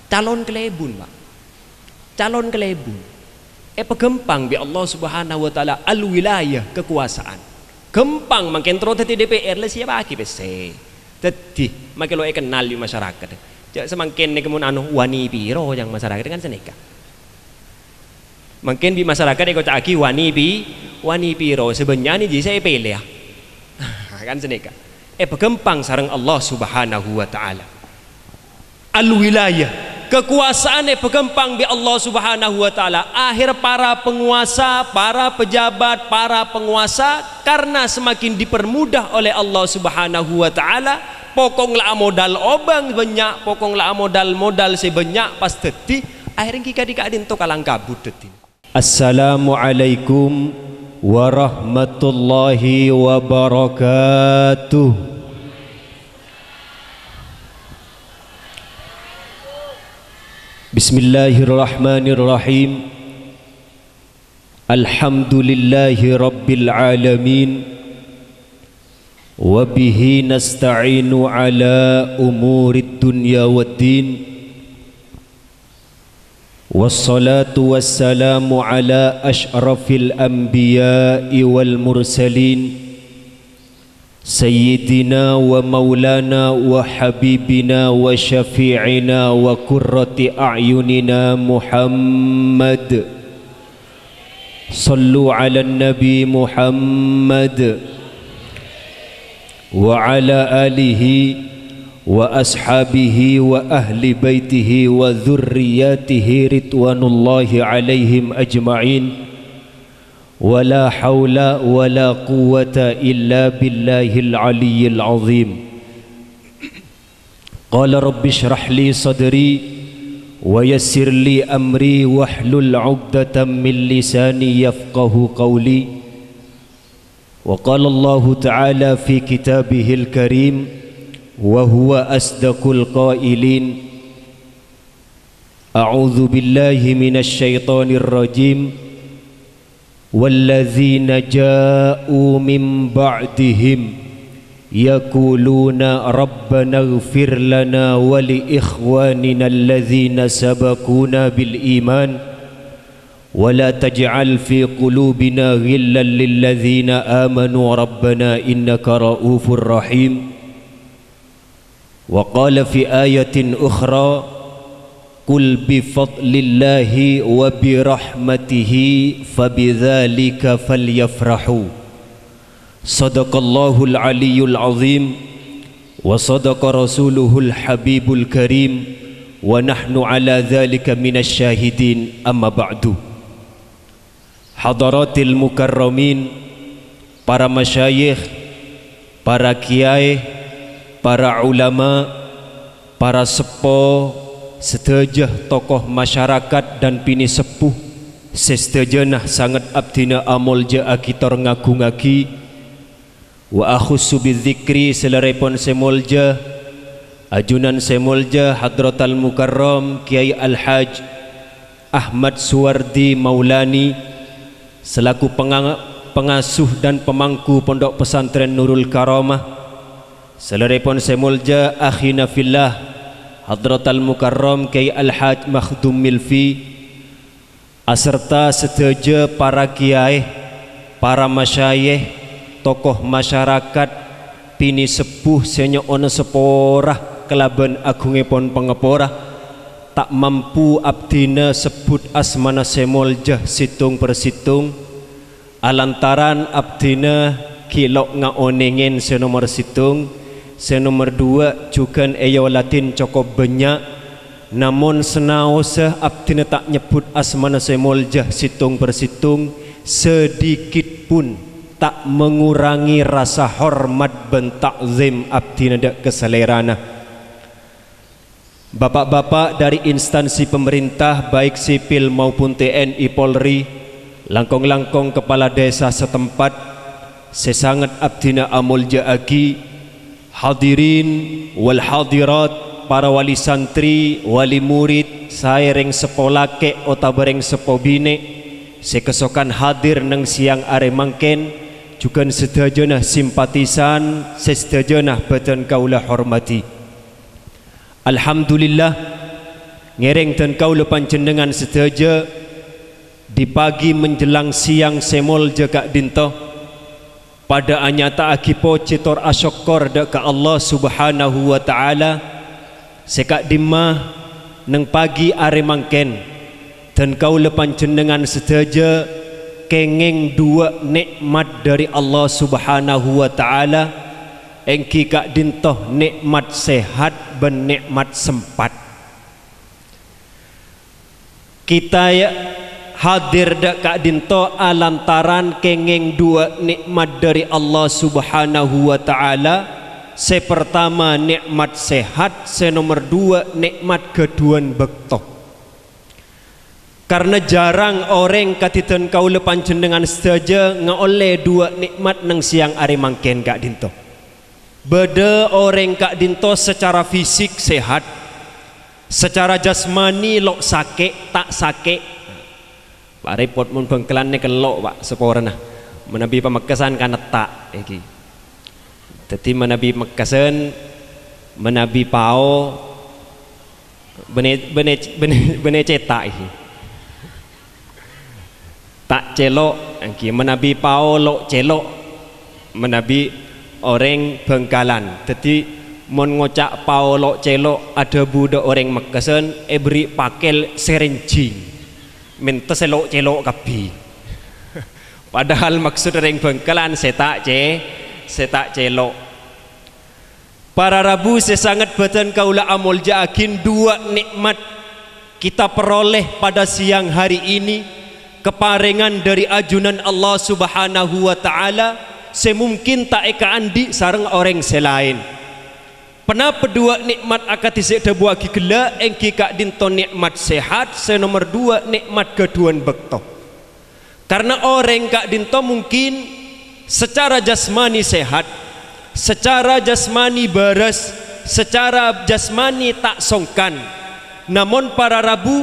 calon kelebun Pak, calon kelebun pegempang bi Allah Subhanahu wa taala al-wilayah, kekuasaan gempang makin terus di DPR lah siapa aki pese tadi makin lo kenal di masyarakat jak semakin nih kemun anu wani piro yang masyarakat kan seneka makin di masyarakat eko caki wani piro sebenarnya nih saya pilih ya kan seneka pegempang sareng Allah Subhanahu wa taala al-wilayah, kekuasaan pegempang bi Allah Subhanahu wa taala. Akhir para penguasa, para pejabat, para penguasa karena semakin dipermudah oleh Allah Subhanahu wa taala, pokonglah modal obang banyak, pokonglah modal sebanyak pas teti akhirnya kita dikadin to kalang kabut teti. Assalamualaikum warahmatullahi wabarakatuh. Bismillahirrahmanirrahim. Alhamdulillahi rabbil alamin. Wa bihi nasta'inu ala umurid dunya waddin. Wassalatu wassalamu ala ashrafil anbiya'i wal mursalin. Sayyidina wa maulana wa habibina wa syafi'ina wa qurrati a'yunina Muhammad. Sallu ala nabi Muhammad wa ala alihi wa ashabihi wa ahli baitihi wa dhurriyyatihi ridwanullahi alaihim ajma'in. ولا حول ولا قوة إلا بالله العلي العظيم. قال رب اشرح لي صدري ويسر لي أمري واحلل عقدة من لساني يفقه قولي. وقال الله تعالى في كتابه الكريم وهو أصدق القائلين أعوذ بالله من الشيطان الرجيم والذين جاءوا من بعدهم يقولون ربنا اغفر لنا ولإخواننا الذين سبقونا بالإيمان ولا تجعل في قلوبنا غلا للذين آمنوا ربنا إنك رؤوف رحيم. وقال في آية أخرى قل بفضل الله وبرحمته فبذلك فليفرحوا. صدق الله العلي العظيم وصدق رسوله الحبيب الكريم ونحن على ذلك من الشاهدين. أما بعد. Hadaratil mukarramin, para masyayikh, para kiai, para ulama, para sepuh, sedejah tokoh masyarakat dan pini sepuh sesejenah sangat abdina amolja akitor ngaku-ngaki wa akhussu bidzikri selerepon semolja ajunan semolja hadratal mukarram Kiai Al-Haj Ahmad Suwardi Maulani selaku pengasuh dan pemangku Pondok Pesantren Nurul Karamah, selerepon semolja akhina fillah Hadratal Mukarram Kiai Al-Haj Makhdum Milfi aserta seteja para kiai, para masyayikh, tokoh masyarakat, pini sepuh senyo ono seporah kelaban agungipun pengeporah tak mampu abdina sebut asmana semoljah situng persitung alantaran abdina kilok ngaonengen senomor situng. Senomor dua juga latin cukup banyak, namun senaosah abdina tak nyebut asmana semoljah situng persitung sedikit pun tak mengurangi rasa hormat ben takzim abdina dak keselerana. Bapak-bapak dari instansi pemerintah baik sipil maupun TNI Polri, langkong-langkong kepala desa setempat, sesangat abdina amulja agi, hadirin wal hadirat, para wali santri, wali murid, saereng sepolake otabareng sepobine, sekesokan hadir nang siang are mangken, juga sedajenah simpatisan, sedajenah badan kaulah hormati. Alhamdulillah ngereng dan kau lepan jenengan sedaja di pagi menjelang siang semol jaga dinto pada anyata akipo citor asyokor dek Allah subhanahu wa ta'ala sekak dimah neng pagi are mangken dan kau lepan jenengan sedaja kengeng dua nikmat dari Allah subhanahu wa ta'ala engki kak dintoh nikmat sehat ben nikmat sempat kita ya hadir dak kak dinto alantaran kengeng dua nikmat dari Allah subhanahu wa ta'ala sepertama nikmat sehat senomor dua nikmat keduan bekto karena jarang orang katitan kau lepan jenengan saja ngaoleh dua nikmat nang siang are mangken kak dinto beda orang kak dinto secara fisik sehat secara jasmani lok sakit tak sakit Pak repot mun bengkelan ni kelok pak seporana menabi pamekasan kana tak iki dadi menabi mekasan menabi pao bene cetak iki tak celok iki menabi pao lok celok menabi orang bengkalan dadi mon ngocak pao lok celok ada budak orang mekasan beri pakel serenjing minta selok celok kapi padahal maksud orang bengkelan setak celok para rabu sesangat badan kaulah amul jaakin dua nikmat kita peroleh pada siang hari ini keparengan dari ajunan Allah subhanahu wa ta'ala semungkin tak eka andi sarang orang selain Penapa dua nikmat akati sekda buaki gela engki kak dinto nikmat sehat senomor dua nikmat keduan bekto karena orang kak dinto mungkin secara jasmani sehat secara jasmani baras secara jasmani tak songkan namun para rabu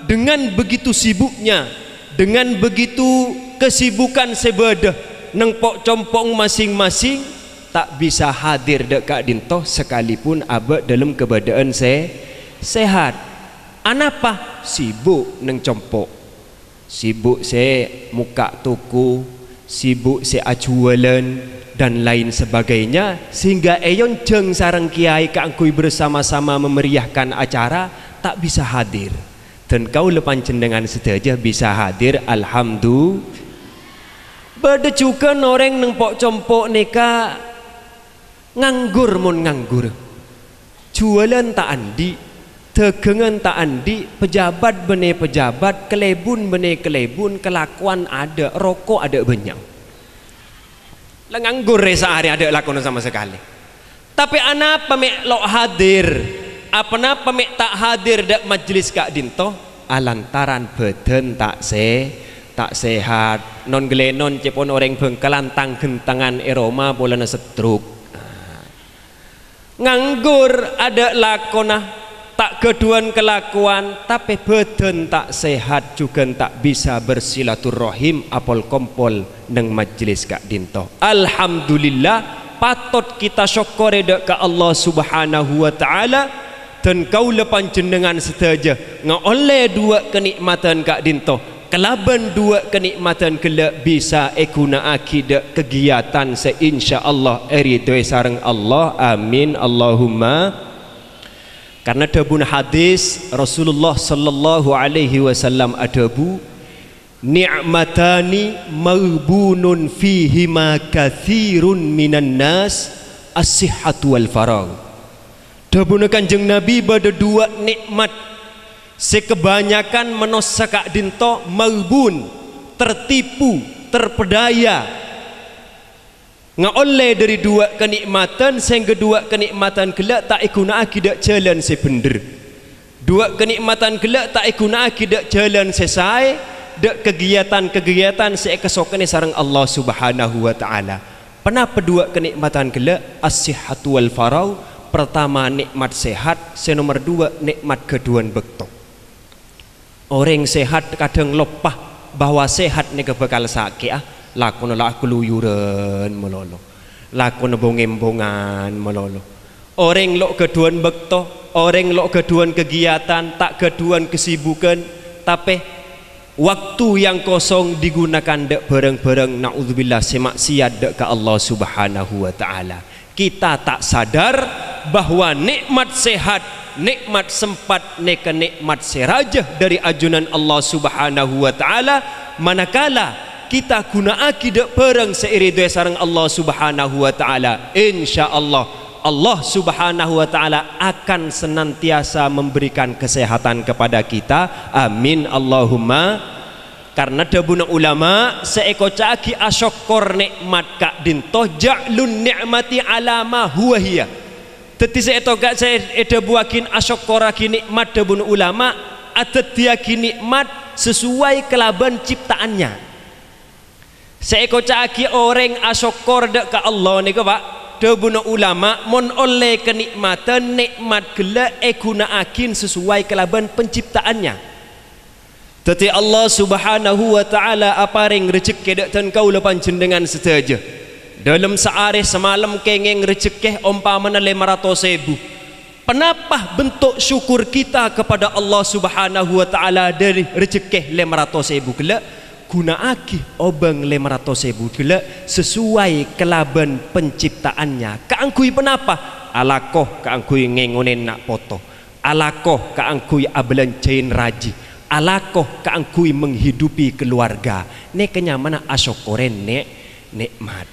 dengan begitu sibuknya dengan begitu kesibukan sebedah neng pok compong masing-masing tak bisa hadir dekat dintoh sekalipun abad dalam keadaan sehat. Anapa sibuk neng compok, sibuk se muka tuku, sibuk se ajualan dan lain sebagainya sehingga eyon jeng sarang kiai keangkui bersama-sama memeriahkan acara tak bisa hadir dan kau lepan cendengan sedaja bisa hadir alhamdulillah. Bada juga orang neng pok compok neka nganggur mon nganggur jualan tak andi dagangan tak andi pejabat bene pejabat kelebun bene kelebun kelakuan ada rokok ada banyak lah nganggur sehari ada lakon sama sekali tapi anak pemek lo hadir apa napa pemek tak hadir dak majlis kak dinto alantaran badan tak sehat non gelenon cepon orang bengkelan tang gentangan eroma bolana setruk nganggur ada lakonah tak keduan kelakuan tapi badan tak sehat juga tak bisa bersilaturahim apol kompol neng majlis kak dinto alhamdulillah patut kita syukuri ke Allah subhanahu wa ta'ala dan kau lepan jenengan sedaja ngoleh dua kenikmatan kak dinto kelaban dua kenikmatan kelak bisa ekuna akidah kegiatan seinsyaallah eridoi sareng Allah amin Allahumma karena dabun hadis Rasulullah sallallahu alaihi wasallam adabu ni'matani maghbunun fihima katsirun minan nas as-sihhatu wal faragh dabun Kanjeng Nabi pada dua nikmat sekebanyakan menosakak dinto maubun tertipu terpedaya ngaoleh dari dua kenikmatan sehingga dua kenikmatan kelak tak ikuna akidak jalan sebender dua kenikmatan kelak tak ikuna akidak jalan sesai dak kegiatan-kegiatan seekesokane sareng Allah subhanahu wa ta'ala penapa dua kenikmatan kelak as-sihhatu wal farau pertama nikmat sehat senomor dua nikmat keduan bekto orang sehat kadang lupa bahwa sehat ni bakal sakit lakon lah keluyuran melolo lakon bongem-bongan melolo orang lok keduan bekto orang lo keduan kegiatan, tak keduan kesibukan, tapi waktu yang kosong digunakan dek bareng-bareng naudzubillah semaksiat dek ke Allah Subhanahu wa taala. Kita tak sadar bahwa nikmat sehat, nikmat sempat, nikmat serajah dari ajunan Allah Subhanahu wa taala, manakala kita guna akidah bareng seiri doa sareng Allah Subhanahu wa taala, insyaallah Allah Subhanahu wa taala akan senantiasa memberikan kesehatan kepada kita. Amin Allahumma. Karena dabuna ulama seeko caki asyokor nikmat kak dintoh ja'lun ni'mati alama huwa hiya. Teti seeto gak saya eda buakin asyokkoraki nikmat dabuna ulama atetiaki nikmat sesuai kelaban ciptaannya. Seeko caki orang asyokor dek ke Allah nih Pak. Dabuna ulama mon oleh kenikmatan nikmat gela guna akin sesuai kelaban penciptaannya. Tetapi Allah Subhanahu wa taala aparing rezeki dak tan kau lepan jenengan sedaja. Dalam sehari semalam kengeng rezeki umpamana 500.000. Kenapa bentuk syukur kita kepada Allah Subhanahu wa taala dari rezeki 500.000 gela? Guna aki obeng 500.000 gila sesuai kelaban penciptaannya. Kaangkui penapa? Alakoh kaangkui ngengonen nak poto. Alakoh kaangkui abelan cain raji. Alakoh kaangkui menghidupi keluarga. Ne kenyamana asyukuren nikmat.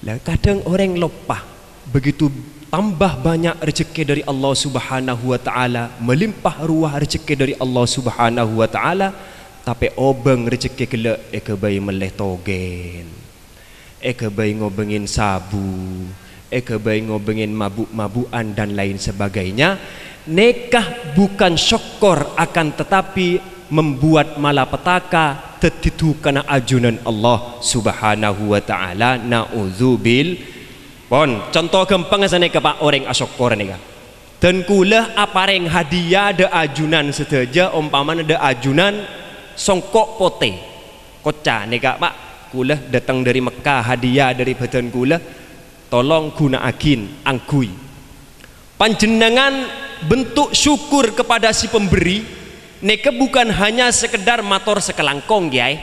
Lah kadang orang lupa begitu tambah banyak rezeki dari Allah Subhanahu wa taala, melimpah ruah rezeki dari Allah Subhanahu wa taala. Tapi obeng rezeki kele bayi meleh togen, bayi ngobengin sabu, bayi ngobengin mabuk-mabuan dan lain sebagainya. Nekah bukan syukur, akan tetapi membuat malapetaka tertitu karena ajunan Allah Subhanahu wa taala. Nauzubil. Pon contoh gampang sana ke Pak orang asyukur nih kan. Dan kula apareng hadiah de ajunan sedaja umpamana de ajunan songkok pote koca nih kak Pak, kula datang dari Mekah hadiah dari badan kula, tolong guna akin angkui panjenengan bentuk syukur kepada si pemberi. Neka bukan hanya sekedar motor sekelangkong ya,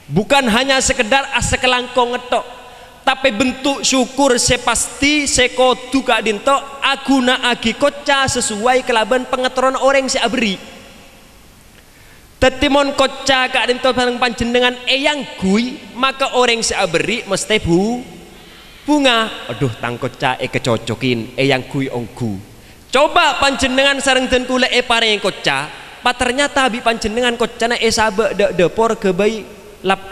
bukan hanya sekedar sekelangkong ngetok, tapi bentuk syukur sepasti sekotu kak dinto aguna agi koca sesuai kelaban pengetahuan orang si abri. Tetimon koca kak dinto bareng panjenengan eyang gui, maka orang seaberi mesti bunga. Aduh tang koca kecocokin eyang gui onggu. Coba panjenengan sareng den kula pareng koca, ternyata bi panjenengan kocana sabe depor ke bayi lap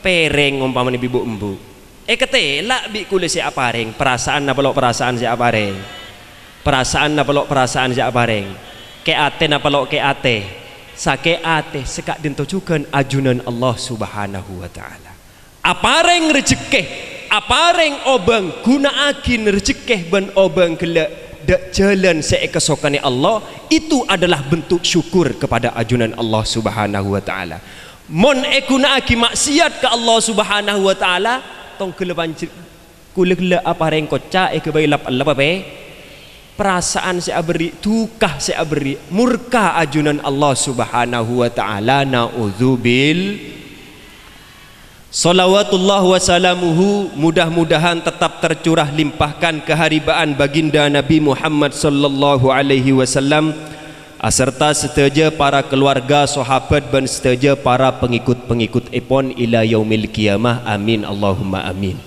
pereng umpamane bibu embu. Ketela bi kula si apareng perasaan na pelok perasaan si apareng. Perasaan na pelok perasaan si apareng. Ke ate na pelok ke ate. Sake ate sekak dintojukan ajunan Allah Subhanahu wa taala. Apareng rezeki, apareng obeng guna akin rezeki ben obeng gele dak jalan seekesokane Allah, itu adalah bentuk syukur kepada ajunan Allah Subhanahu wa taala. Mon guna aki maksiat ke Allah Subhanahu wa taala, tong gele banjir kule apareng koca ke bailap Allah pe perasaan saya beri, tukah saya beri, murka ajunan Allah Subhanahu wa taala. Nauzubil. Salawatullah wa salamuhu, mudah-mudahan tetap tercurah limpahkan keharibaan baginda Nabi Muhammad sallallahu alaihi wasallam serta seteja para keluarga sahabat dan seteja para pengikut-pengikut ipon ila yaumil qiyamah. Amin Allahumma amin.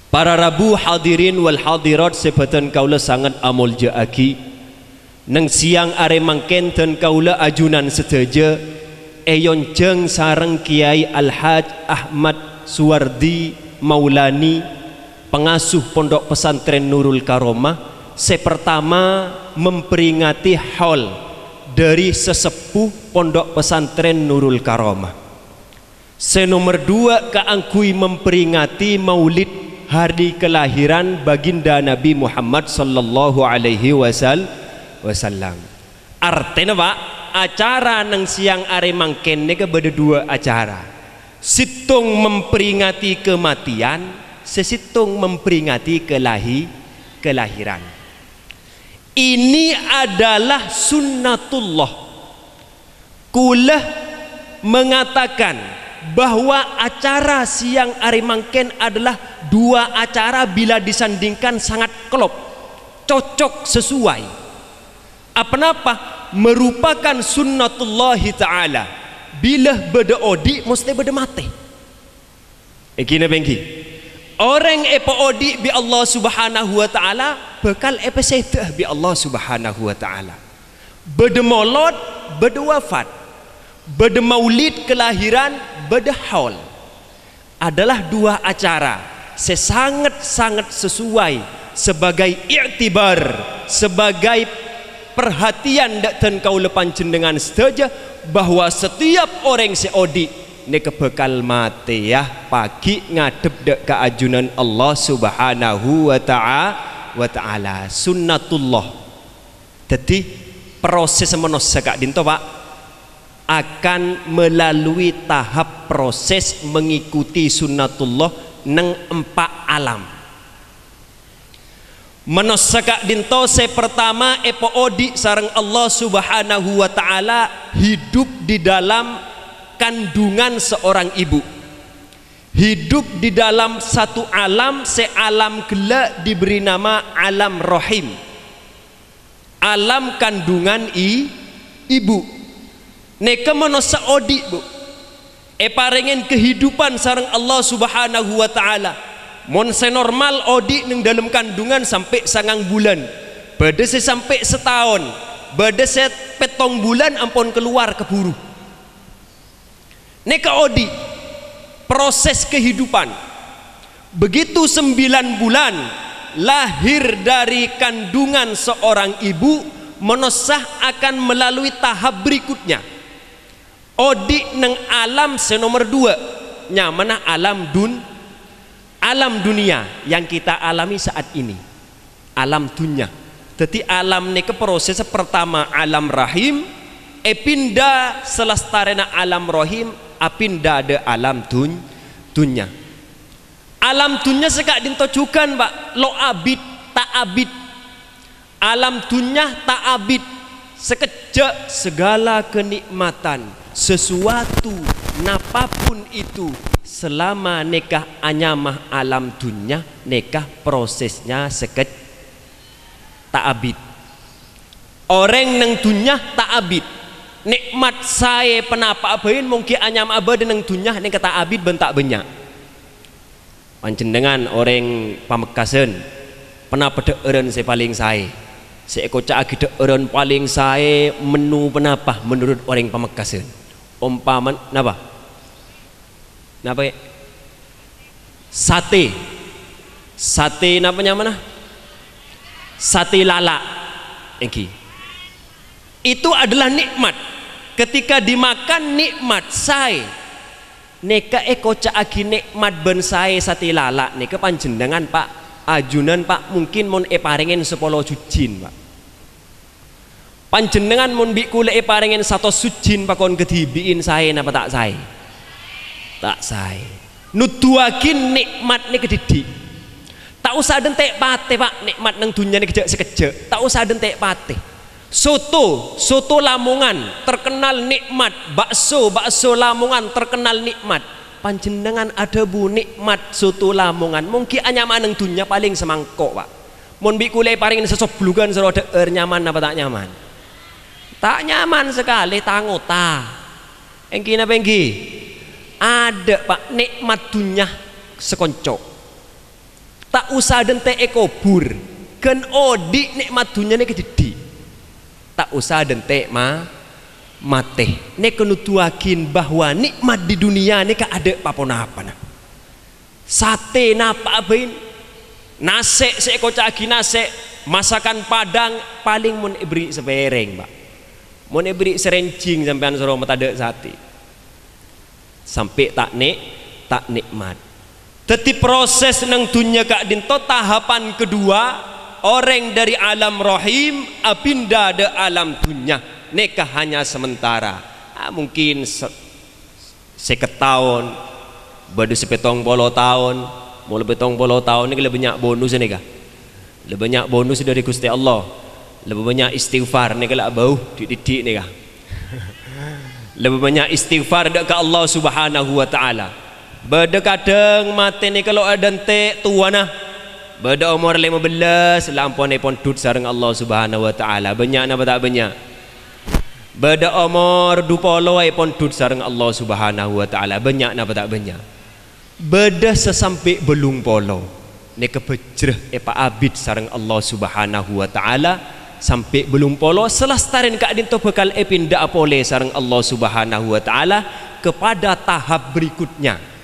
Para rabu hadirin wal hadirat sebatan kaula sangat amul jaaki neng siang are mangken dan kaula ajunan seteja eyon jeng sareng Kiai Al-Haj Ahmad Suwardi Maulani pengasuh pondok pesantren Nurul Karomah sepertama memperingati haul dari sesepuh pondok pesantren Nurul Karomah. Senomor dua keangkui memperingati maulid hari kelahiran baginda Nabi Muhammad sallallahu alaihi wasallam. Artinya Pak, acara nang siang are mangken nega beda dua acara. Situng memperingati kematian, sesitung memperingati kelahiran. Ini adalah sunnatullah. Kulah mengatakan bahwa acara siang hari mangken adalah dua acara bila disandingkan sangat klop, cocok, sesuai. Apa-apa merupakan sunnatullahi ta'ala. Bila beda odi mesti beda mati. Gini bengki. Orang epo odi bi Allah subhanahu wa ta'ala bekal epo sedah bi Allah subhanahu wa ta'ala. Beda maulid, beda wafat, beda maulid kelahiran, beda haul. Adalah dua acara sangat-sangat sesuai sebagai i'tibar, sebagai perhatian dan kau lepan jenengan sedaja bahwa setiap orang seodi ini kebekal mati ya pagi ngadep dek keajunan Allah subhanahu wa ta'ala. Sunnatullah. Jadi proses menossa kak dinto pak akan melalui tahap proses mengikuti sunnatullah neng empat alam. Menossa kak dinto se pertama epo odi sareng Allah subhanahu wa ta'ala hidup di dalam kandungan seorang ibu, hidup di dalam satu alam, sealam gela diberi nama alam rahim, alam kandungan ibu. Neka manosa odi bu parengen kehidupan sareng Allah subhanahu wa ta'ala. Mon senormal odi neng dalam kandungan sampai 9 bulan, bade se sampai setahun, bade se petong bulan ampun keluar keburu. Neka odi proses kehidupan. Begitu 9 bulan lahir dari kandungan seorang ibu, menosah akan melalui tahap berikutnya. Odi neng alam senomor 2 nyamana alam dunia yang kita alami saat ini, alam dunia. Jadi alam neka proses pertama alam rahim, pindah selastarena alam rahim, apinda ada alam dunya. Alam dunya sekak dintojukan pak lo abid tak abid. Alam dunya tak abid, sekejap segala kenikmatan sesuatu napapun itu selama nekah anyamah alam dunya, nekah prosesnya tak abid. Orang neng dunya tak abid, nikmat saya penapa abain mungkin anyam abad neng dunya neng kata abid bentak banyak. Panjenengan orang Pamekasan penapa deeren saya paling saya kocak agi deeren paling saya menu penapa menurut orang Pamekasan umpaman napa ya? Sate napanya mana? Sate lala engki. Itu adalah nikmat. Ketika dimakan nikmat saya. Neka kocak agi nikmat ben saya sate lala neka panjenengan pak ajunan pak mungkin mon parengen 10 jujin pak. Panjenengan mon bi kule parengen 100 sujin pakon kedibiin saya napa tak saya? Tak saya. Nuduakin nikmat nih kedidi. Tak usah dentek pate pak nikmat nang dunia nih sekejap. Tak usah dentek pate. Soto Lamongan terkenal nikmat, bakso Lamongan terkenal nikmat. Panjenengan ada bu nikmat soto Lamongan mungkin anyaman nang dunia paling semangkok pak. Mon bi kule paringin sesoblugan seroda nyaman apa tak nyaman? Tak nyaman sekali tangota. Engki napa engki? Ada pak nikmat dunia sekoncok. Tak usah dente ekobur. Ken odi nikmat dunia nih kedidi. Tak usah dente mate. Nek kenutuakin bahwa nikmat di dunia nih ada apa-apa. Sate napa abain? Nase sekocaki nase. Masakan Padang paling mun beri sepereng pak. Mun beri serencing sampean suruh mata ada sate. Sampai tak nikmat. Teti proses nang dunia kak dinto tahapan kedua orang dari alam rahim apinda de alam dunia nekah hanya sementara. Mungkin seketahun badu sepetong bolo tahun mau lebih tong bolo tahun ini lebih banyak bonus ini kah? Lebih banyak bonus dari Gusti Allah. lebih banyak istighfar nih kalau bau dididik nih kah. Lebih banyak istighfar dekat Allah Subhanahu wa taala. Beda kadang mati nih kalau ada ente tua nah. Beda umur 15 lampau nih pon dud sareng Allah Subhanahu wa taala. Banyak apa tak banyak? Beda umur 20 ai pon dud sareng Allah Subhanahu wa taala. Banyak apa tak banyak? Beda sesampai belum polo. Nih kebejreh epa abid sareng Allah Subhanahu wa taala sampai belum polo selestarin kak dinto bekal pindah apole sareng Allah Subhanahu wa taala kepada tahap berikutnya.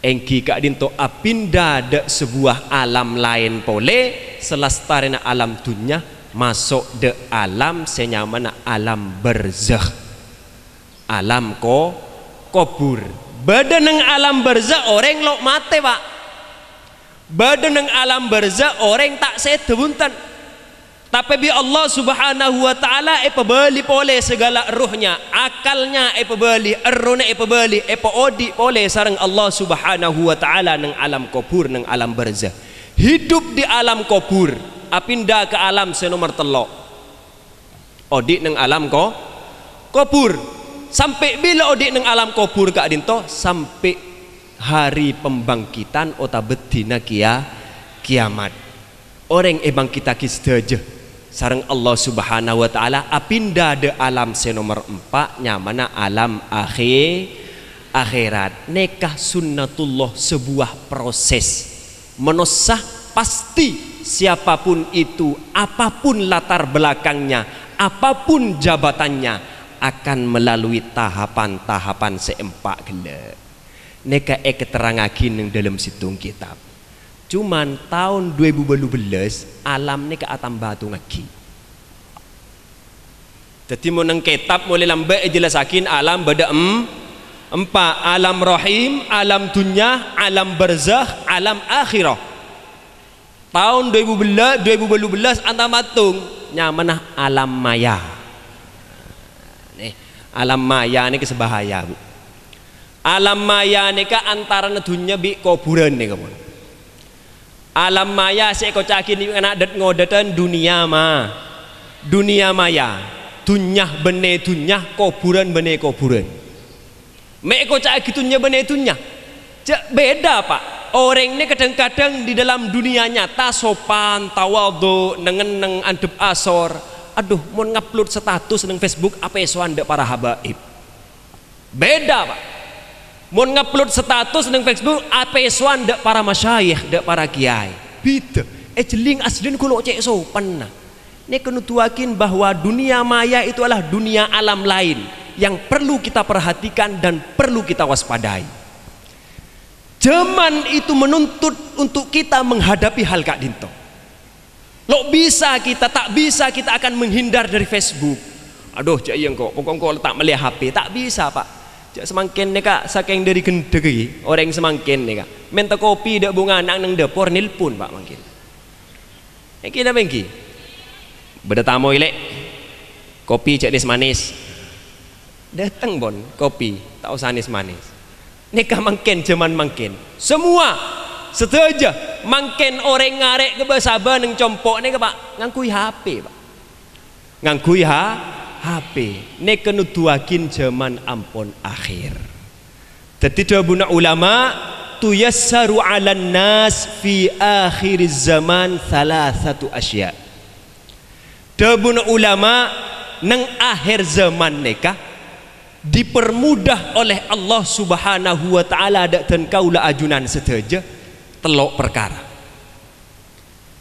Engki kak dinto apinda de sebuah alam lain pole selestarin alam dunia masuk de alam senyamana alam barzakh. Alam kubur. Badan nang alam barzakh orang lo mate pak. Badan nang alam barzakh orang tak sedebuntan. Tapi bi Allah Subhanahu wa taala pebeli pole segala ruhnya, akalnya pebeli, errona pebeli, odi pole sareng Allah Subhanahu wa taala nang alam kubur nang alam barzakh. Hidup di alam kubur, apinda ke alam senomor telok. Odi nang alam kubur. Sampai bila odi nang alam kubur kak dinto sampai hari pembangkitan otabedina kiamat. Orang bangkita kisdaja sareng Allah Subhanahu wa taala apinda de alam senomor 4 nyamana alam akhirat. Nekah sunnatullah sebuah proses menosah pasti siapapun itu apapun latar belakangnya apapun jabatannya akan melalui tahapan-tahapan seempat gele. Nekah keterangakin yang dalam situng kitab. Cuman tahun 2012 alam ni ke atam batu ngaki. Jadi menang kitab mulai lambat jelasakin alam beda empat alam rahim, alam dunya, alam barzakh, alam akhirah. Tahun 2012 antam batung nyamanah alam maya. Nih alam maya ni kesebahaya bu. Alam maya ni ke antara dunya bi kuburan ni kamu. Alam maya saya kau cakin ni anak dat ngodatan dunia maya dunyah bene dunyah kuburan bene kuburan mek kau cak gitunya bene dunyah cak beda pak orang ni kadang-kadang di dalam dunia nyata sopan tawadhu neng andep asor aduh mau ngupload status neng Facebook apa esuan dek para habaib beda pak mau ngupload status neng Facebook apa esuan dek para masyayikh dek para kiai beda jeling aslinya kulo cek sopan nah ini kenutuakin bahwa dunia maya itu adalah dunia alam lain yang perlu kita perhatikan dan perlu kita waspadai. Zaman itu menuntut untuk kita menghadapi hal kak dinto. Lo bisa kita tak bisa kita akan menghindar dari Facebook. Aduh cak yang kok pokok kok tak melihat HP tak bisa pak. Cak semakin nih kak saking dari gendegi orang semakin nih kak. Minta kopi dak bunga anak nang dapur nilpun pak makin. Kita bengki. Beda tamu ilek kopi cak manis. Datang bon kopi tak usah manis. Nikah makin zaman makin semua setuju makin orang ngarek ke basaba neng compok nih pak ngangkui HP pak ngangkui HP nih kenutuakin zaman ampun akhir. Jadi dua ulama tuyassaru 'alan nas fi akhir zaman thalathatu asya. Dua ulama neng akhir zaman nikah dipermudah oleh Allah Subhanahu wa taala dan kaula ajunan sedaja telok perkara.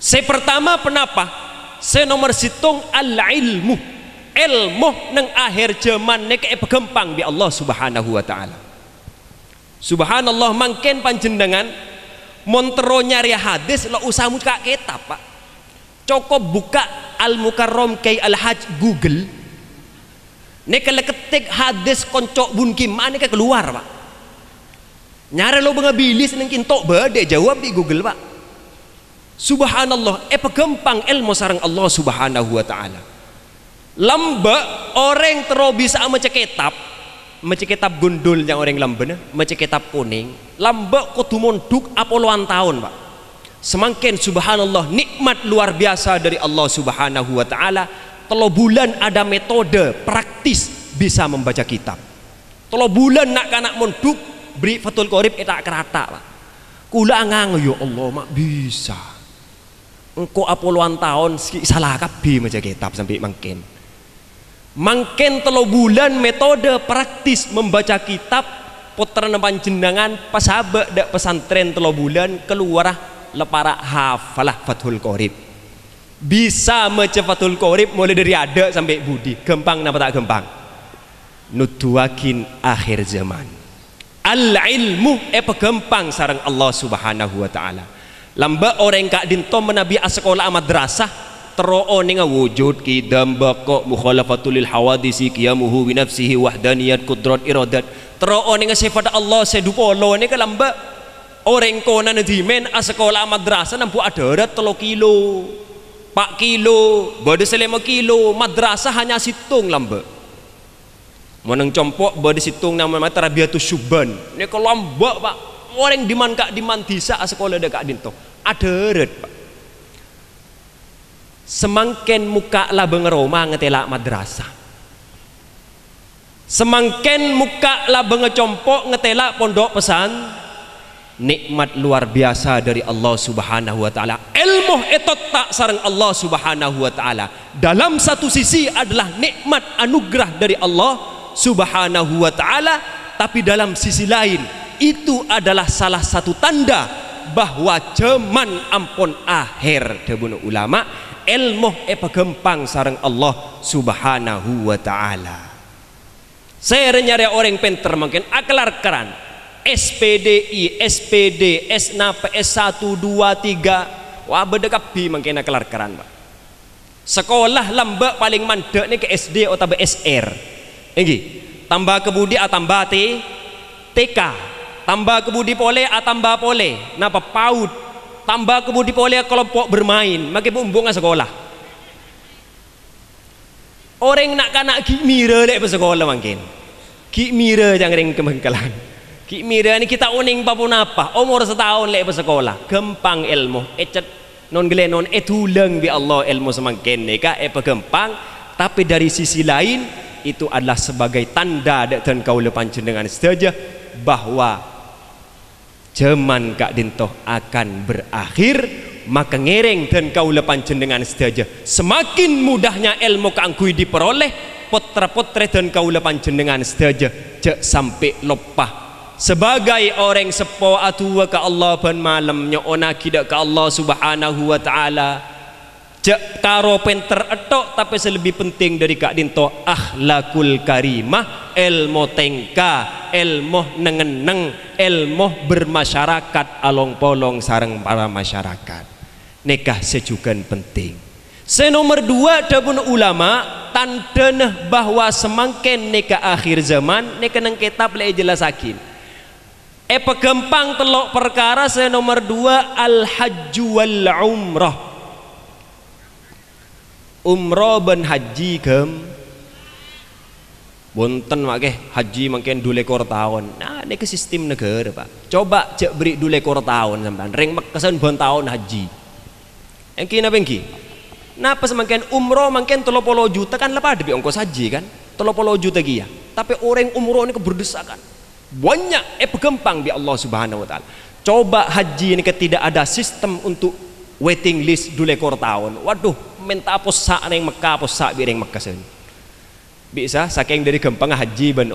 Saya pertama penapa? Saya nomor situng al-ilmu. Ilmu nang akhir zaman nek pegempang bi Allah Subhanahu wa taala. Subhanallah mangken panjenengan montero nyari hadis lo usah muka kitab Pak. Cukup buka Al-Mukarram Kai Al-Hajj Google. Nek kalau ketik hadis koncok bunkim mana keluar pak nyari lo bengabilis neng kintok bade jawab di Google pak. Subhanallah pegempang ilmu sarang Allah Subhanahu wa taala lamba orang tero bisa mecekitab gundul yang orang lamba mecekitab kuning lamba kudu monduk apoluan tahun pak Semakin subhanallah nikmat luar biasa dari Allah Subhanahu wa taala. 3 bulan ada metode praktis bisa membaca kitab. 3 bulan nak kanak monduk beri Fathul Qorib tak kerata Pak. Kula ngang ya Allah mak bisa. Engko apoluan tahun salah kabeh maca kitab sampai mangken. Mangken 3 bulan metode praktis membaca kitab putra panjenengan pasabe dak pesantren 3 bulan keluar lepara hafalah Fathul Qorib. Bisa maca Fathul Qorib mulai dari ada sampai budi. Gampang napa tak gampang? Nuduakin akhir zaman. Al ilmu gampang sareng Allah Subhanahu wa taala. Lamba orang kak dinto menabi sekolah madrasah teroo ning wujud kidam baqo mukhalafatul lil hawadisi qiyamuhu bi nafsihi wahdaniyat qudrat iradat teroo ning sifat Allah sedupolo ni lamba orang kona nedimen sekolah madrasah nampu adarat 3 kilo 4 kilo bade 5 kilo madrasah hanya situng lamba menang compok bade situng nama tarabiyatus syuban ni kelambak Pak orang diman kak diman disa sekolah dekat dinto adarat Pak semangken muka lah bengeroma ngetela madrasah semangken muka lah bengecompok ngetela pondok pesan nikmat luar biasa dari Allah Subhanahu wa taala. Ilmu etot tak sareng Allah Subhanahu wa taala. Dalam satu sisi adalah nikmat anugerah dari Allah Subhanahu wa taala, tapi dalam sisi lain itu adalah salah satu tanda bahwa zaman ampun akhir debun ulama ilmu gempang sareng Allah Subhanahu wa taala. Saya nyari orang pinter mungkin akelar keran SPDI, SPD, S-NAP, S1, 2, 3 wah bedekap bi mungkin akelar keran Pak. Sekolah lamba paling mandek ni ke SD atau SR ini tambah kebudi tambah TK tambah kebudi pole tambah pole napa PAUD tambah kebudi pole kelompok bermain makin bumbung sekolah orang nak kanak mira lek sekolah mungkin mira jangan ring kemengkelan mira ni kita uning papun apa umur setahun lek sekolah gempang ilmu ecet non gelenon etuleng bi Allah ilmu semangken neka gempang tapi dari sisi lain itu adalah sebagai tanda dan kaula panjenengan saja bahwa zaman kak dintoh akan berakhir maka ngereng dan kaula panjenengan saja semakin mudahnya ilmu kangkui diperoleh putra-putra dan kaula panjenengan saja cek sampai lopah sebagai orang sepo atua ke Allah ban malam nyona kidak ke Allah Subhanahu wa taala cek karo penter etok tapi selebih penting dari kak dinto akhlakul karimah ilmu tengka ilmu nengeneng ilmu bermasyarakat along polong sareng para masyarakat nikah sejukan penting. Senomor 2 dabun ulama tanda bahwa semangken nikah akhir zaman nikah nang kitab le jelasakin gempang telok perkara senomor 2 al hajju wal umrah umrah ben haji gem bonten makeh haji mungkin 2 ekor tahun nah ini ke sistem negara Pak coba cek beri 2 ekor tahun sampean ring kesan bon tahun haji engki napa engki napa semangken umrah mungkin 30 juta kan lepas ada ongkos haji kan 30 juta kia tapi orang umrah ini keberdesakan banyak gempang bi Allah Subhanahu wa taala coba haji ini tidak ada sistem untuk waiting list 2 ekor tahun waduh minta posak neng Mekah posak bi neng Mekah sen bisa saking dari gempang haji ben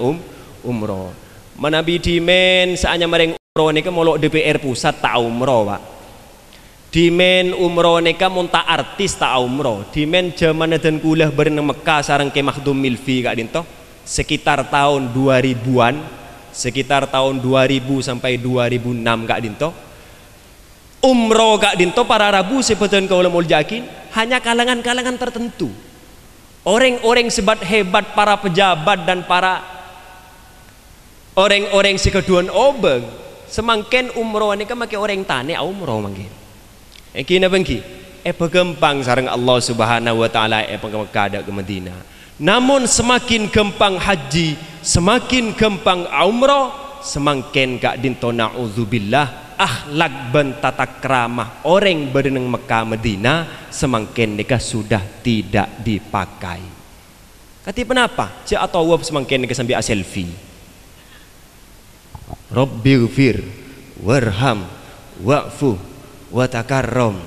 umroh manabi dimen saanya mereng umroh nika molok DPR pusat tak umroh Pak dimen umroh nika monta artis tak umroh dimen zaman dan kuliah bareng Mekah sareng ke Makhdum Milfi kak dinto sekitar tahun 2000-an sekitar tahun 2000 sampai 2006 kak dinto umroh kak dinto para Rabu sebetulnya kaulah mau yakin hanya kalangan-kalangan tertentu orang-orang sebat hebat para pejabat dan para orang-orang si keduan obeng semangken umroh ini kan makai orang tane umroh mangkin kina bengki gempang sareng Allah Subhanahu wa taala Mekah ke Madinah. Namun semakin gempang haji, semakin gempang umrah, semakin kak dinto na'udzubillah akhlak ben tata keramah orang berenang Mekah Medina semakin nikah sudah tidak dipakai. Kati kenapa? Cik atau wab semakin nikah sambil selfie. Rabbighfir warham wa'fu wa takarram.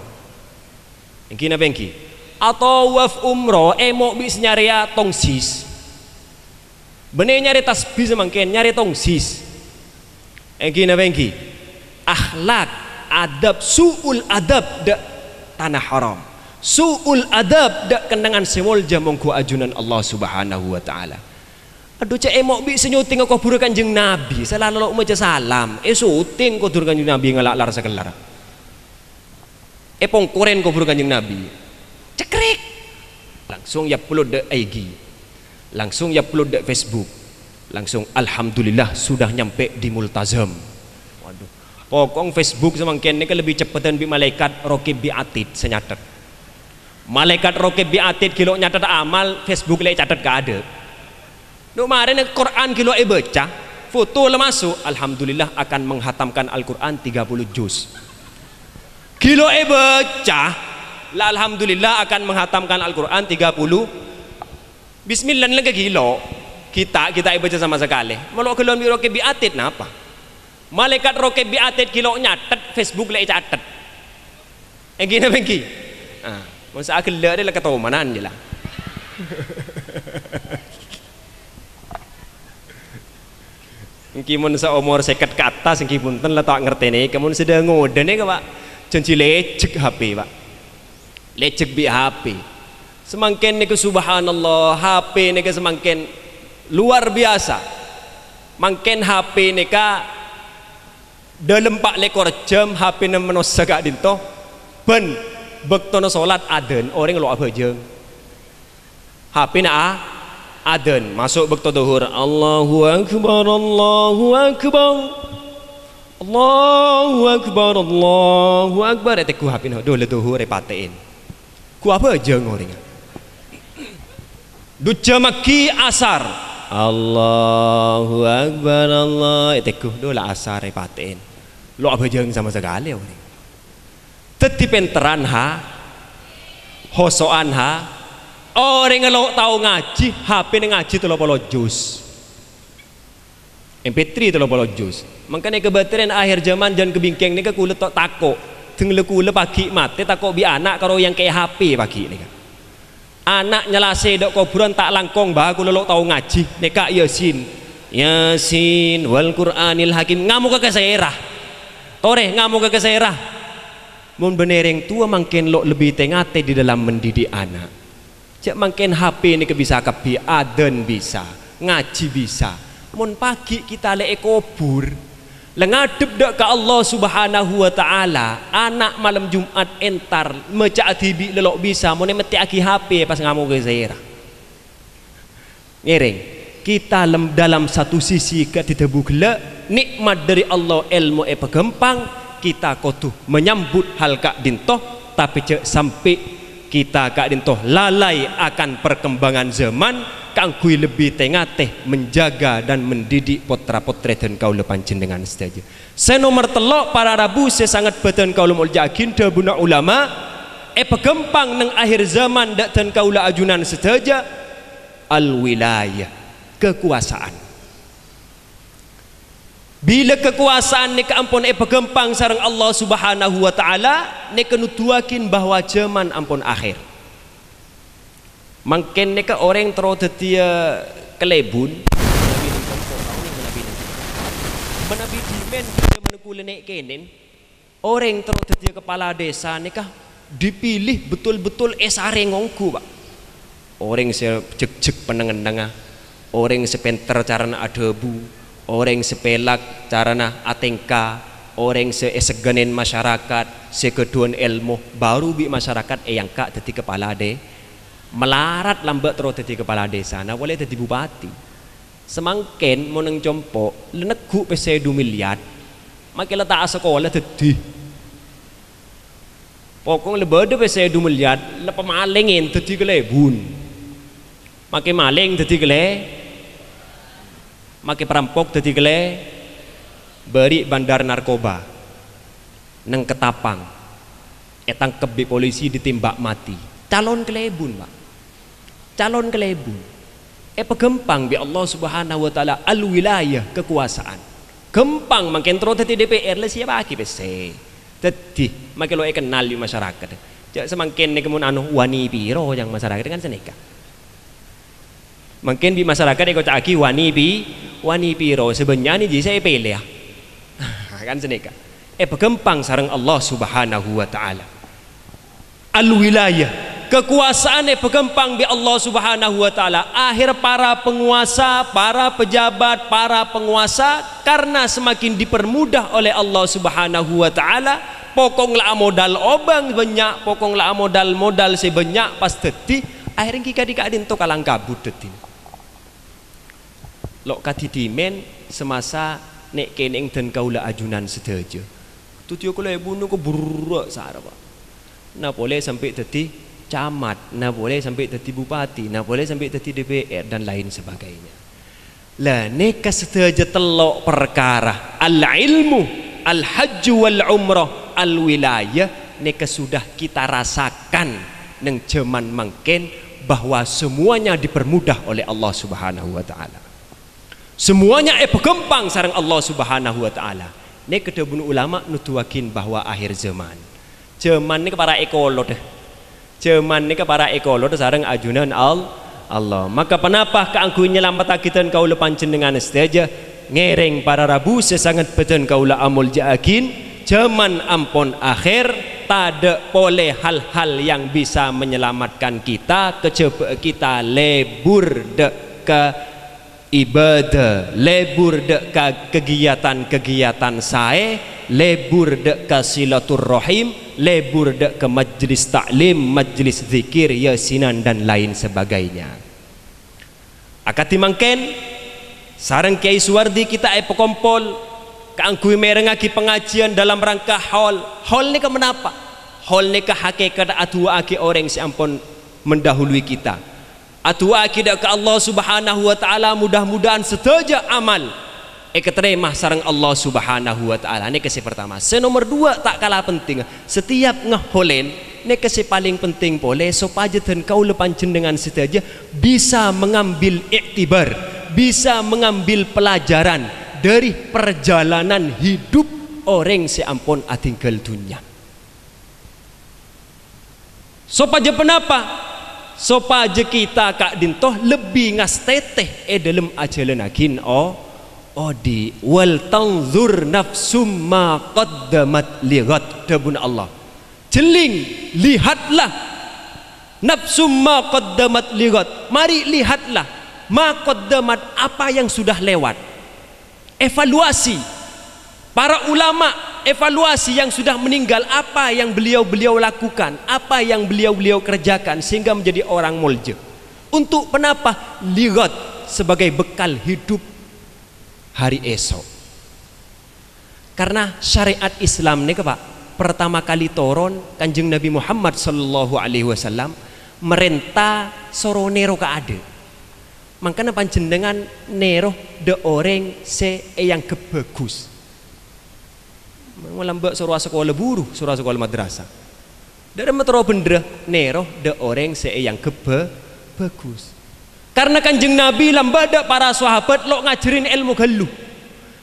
Engki napa engki? Atau waf umroh emok bis nyari tongsis. Bener nyari tasbih semakin nyari tongsis. Engki napa engki? Akhlak, adab, su'ul adab dak tanah haram. Su'ul adab dak kenangan semol jamongku ajunan Allah Subhanahu wa taala. Aduh cek emok bi senyuting kau buru Kanjeng Nabi, selalu maca salam. Syuting kau buru Kanjeng Nabi ngalak lar sekelar. Pongkoren kau buru Kanjeng Nabi. Cekrek. Langsung ya upload de IG. Langsung ya upload de Facebook. Langsung alhamdulillah sudah nyampe di Multazam. Pokong Facebook semangkin ini lebih cepatan bi malaikat rokib bi atid senyatet. Malaikat rokib bi atid kilo nyatet amal Facebook le catat gak ada. Nu kemarin Quran kilo baca, foto le masuk, alhamdulillah akan menghatamkan Al-Quran 30 juz. Kilo baca, lah alhamdulillah akan menghatamkan Al-Quran 30. Bismillah lagi kilo. Kita baca sama sekali. Malu kilo bi rokib bi atid napa? Malaikat rokib bi atid kilo nyatet Facebook le catet. Gini bengki. Masa akil dia lah kata manan je lah. Engki mun sa umur seket ke atas engki punten lah tak ngerti ni. Kamun sedang ngoden ni ke pak. Cenci lecek HP pak. Lecek bi HP. Semakin ni ke subhanallah HP ni ke semakin luar biasa. Makin HP ni ke dalam 4 lekor jam HP na menosa gak dinto ben bektono solat aden orang lo apa jeng HP na aden masuk bekto duhur Allahu akbar Allahu akbar Allahu akbar Allahu akbar ete ku HP na dole duhur patein ku apa jeng orang du jamaki asar Allahu akbar Allah ete ku dole asar patein lo apa jeng sama sekali orang teti penteran hosoan orang lo tahu ngaji HP ni ngaji tu lo polo jus MP3 tu lo polo jus makanya kebetulan akhir zaman jangan kebingkeng ni ke kule tok tako tengah kule pagi mati tako bi anak karo yang kayak HP pagi ni kan anak nyelase dok kuburan tak langkong bah kule lo tahu ngaji neka Yasin wal Qur'anil Hakim ngamuk ke keserah Tore ngamuk ke keserah mun benereng tua makin lo lebih tengate di dalam mendidik anak cak makin HP ini bisa kebi aden bisa ngaji bisa mun pagi kita le kubur lengadep dak ke Allah Subhanahu wa taala anak malam Jumat entar meca TV lelok bisa mun meti aki HP pas ngamuk ke keserah ngereng kita dalam satu sisi ketidakbu gelak nikmat dari Allah ilmu pegempang kita kotuh menyambut hal kak dintoh tapi sampai kita kak dintoh lalai akan perkembangan zaman kangkui lebih tengah menjaga dan mendidik potra-potre dan kaula panjenengan saja. Senomor telok para rabu saya sangat beten kaula mulja aginda buna ulama pegempang nang akhir zaman dak dan kaula ajunan saja al wilayah kekuasaan. Bila kekuasaan ni ampun pegempang sareng Allah Subhanahu wa taala ni kenutuakin bahwa zaman ampun akhir. Mungkin ni orang terus dia kelebun menabi dimen kita menekul nek kenen orang terus dia kepala desa ni dipilih betul-betul esare ngongku pak. Orang secek penengen-nengah orang sepenter carana adebu orang sepelak carana atengka orang seseganin masyarakat sekeduan ilmu baru bi masyarakat yang kak teti kepala de melarat lambat terus teti kepala desa nah boleh teti bupati semangkin moneng compo lenegu pese 2 miliar makin letak sekolah teti pokoknya lebih pese 2 miliar lepas malingin teti kelebun makin maling teti kele makin perampok teti kele beri bandar narkoba neng Ketapang tangkep di polisi ditembak mati, calon kelebun Pak, calon kelebun pegempang bi Allah Subhanahu wa taala al wilayah kekuasaan gempang makin terus di DPR le siapa aki pese tadi makin lo kenal di masyarakat jak semakin nih kemun anu wani piro yang masyarakat kan seneka makin di masyarakat eko caki wani piro sebenarnya nih saya pilih ya kan seneka pegempang sareng Allah Subhanahu wa taala al wilayah kekuasaan pegempang bi Allah Subhanahu wa taala akhir para penguasa, para pejabat, para penguasa karena semakin dipermudah oleh Allah Subhanahu wa taala pokonglah modal obang banyak pokonglah modal sebanyak pas teti akhirnya kika dikadin to kalang kabut teti lok kadidimen semasa nek keneng dan kaula ajunan sedaja tutio kula bunuh ko buruk sara Pak nah boleh sampai teti camat, nah boleh sampai jadi bupati, nah boleh sampai jadi DPR dan lain sebagainya. Lah neka sedaja telok perkara al ilmu, al hajj wal umrah, al wilayah neka sudah kita rasakan neng zaman mangken bahwa semuanya dipermudah oleh Allah Subhanahu wa taala. Semuanya pegempang sareng Allah Subhanahu wa taala. Neka debun ulama nutuakin bahwa akhir zaman. Zaman ini para ekolo deh. Cuman nika para ekolo sareng ajunan Allah. Maka kenapa keangku nyelamat akitan kaula panjenengan saja ngereng para rabu sesangat beten kaula amul jaakin zaman ampun akhir tada boleh hal-hal yang bisa menyelamatkan kita kecepa kita lebur dek ke ibadah lebur dek ke kegiatan-kegiatan sae lebur dek ke silaturrahim lebur dek ke majlis taklim majlis zikir yasinan dan lain sebagainya akati mangken sareng Kiai Suwardi kita pekompol keangkui merengaki pengajian dalam rangka haul ni ke menapa haul ni ke hakikat atua aki orang si ampun mendahului kita atua aki dak ke Allah Subhanahu wa taala mudah-mudahan sedaja amal keterima sareng Allah Subhanahu wa taala. Ini kesi pertama. Senomor dua tak kalah penting. Setiap ngeholen ini kesi paling penting boleh supaya dan kau lepan jenengan saja bisa mengambil iktibar, bisa mengambil pelajaran dari perjalanan hidup orang seampun atinggal dunia. Supaya kenapa? Supaya kita kak dintoh lebih ngasteteh dalam ajalan akin Odi wal tanzur nafsum ma qaddamat lighat dabun Allah jeling lihatlah nafsum ma qaddamat lighat mari lihatlah ma qaddamat apa yang sudah lewat evaluasi para ulama evaluasi yang sudah meninggal apa yang beliau lakukan apa yang beliau kerjakan sehingga menjadi orang mulja untuk kenapa lighat sebagai bekal hidup hari esok karena syariat Islam nih Pak pertama kali turun Kanjeng Nabi Muhammad sallallahu alaihi wasallam merentah soro nero ka ada makanya panjenengan nero de orang se yang kebagus melambak surah sekolah buruh surah sekolah madrasah dari metro bendera nero de orang se yang kebagus karena Kanjeng Nabi lambada para sahabat lo ngajarin ilmu galuh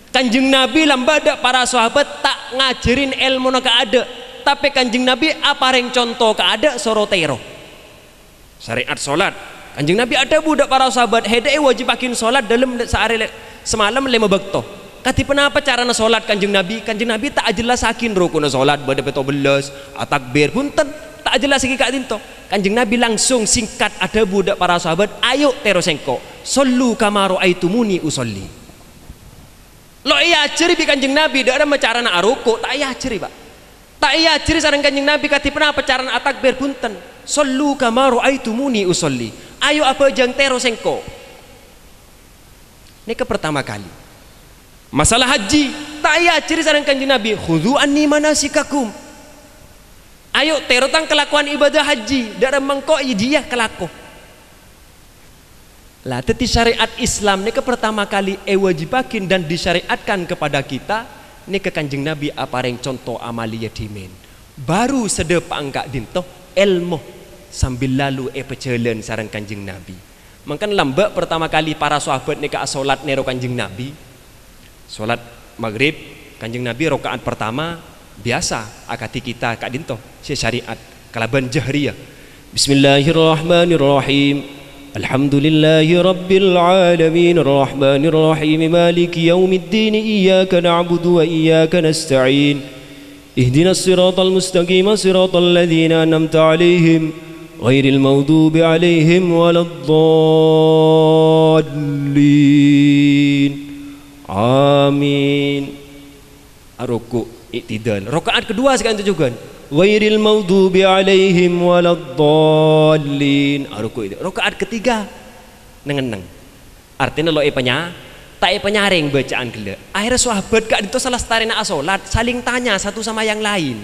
Kanjeng Nabi lambada para sahabat tak ngajarin ilmu naka ada tapi Kanjeng Nabi apa yang contoh ka ada sorotero syariat solat Kanjeng Nabi ada budak para sahabat hedai wajibakin solat dalam sehari semalam 5 waktu kati kenapa cara solat Kanjeng Nabi tak jelasakin rukun solat pada beto belas takbir punten tak jelas lagi kak dinto Kanjeng Nabi langsung singkat ada budak para sahabat ayo terosengko sallu kama raaitumuni usolli lo iya ciri bi Kanjeng Nabi dak ada macarana aruku tak iya ciri Pak tak iya ciri sareng Kanjeng Nabi kati kenapa cara takbir punten sallu kama raaitumuni usolli ayo apa jang terosengko ini ke pertama kali masalah haji tak iya ciri sareng Kanjeng Nabi khudhu anni manasikakum ayo terotang kelakuan ibadah haji darah mengkok dia kelaku lah teti syariat Islam ini ke pertama kali wajibakin dan disyariatkan kepada kita Ini ke Kanjeng Nabi apa yang contoh amalia dimen. Baru sedepa angkat dintoh ilmu sambil lalu pecelan sarang Kanjeng Nabi. Makan lambak pertama kali para sahabat nika salat nero Kanjeng Nabi. Salat maghrib Kanjeng Nabi rakaat pertama biasa akati kita kak dintoh syariat kalaban jahriyah. Bismillahirrahmanirrahim. Alhamdulillahi rabbil alamin arrahmanir rahim maliki yaumiddin iyyaka na'budu wa iyyaka nasta'in ihdinas siratal mustaqim siratal ladzina an'amta 'alaihim ghairil maghdubi 'alaihim waladdallin. Amin. Ruku i'tidal. Rakaat kedua sekarang itu juga. Ghairil maghdubi 'alaihim waladdallin. Ruku itu. Rakaat ketiga nengeneng. Artinya lo tak penyaring bacaan gila. Akhirnya sahabat kak itu salah starina salat saling tanya satu sama yang lain.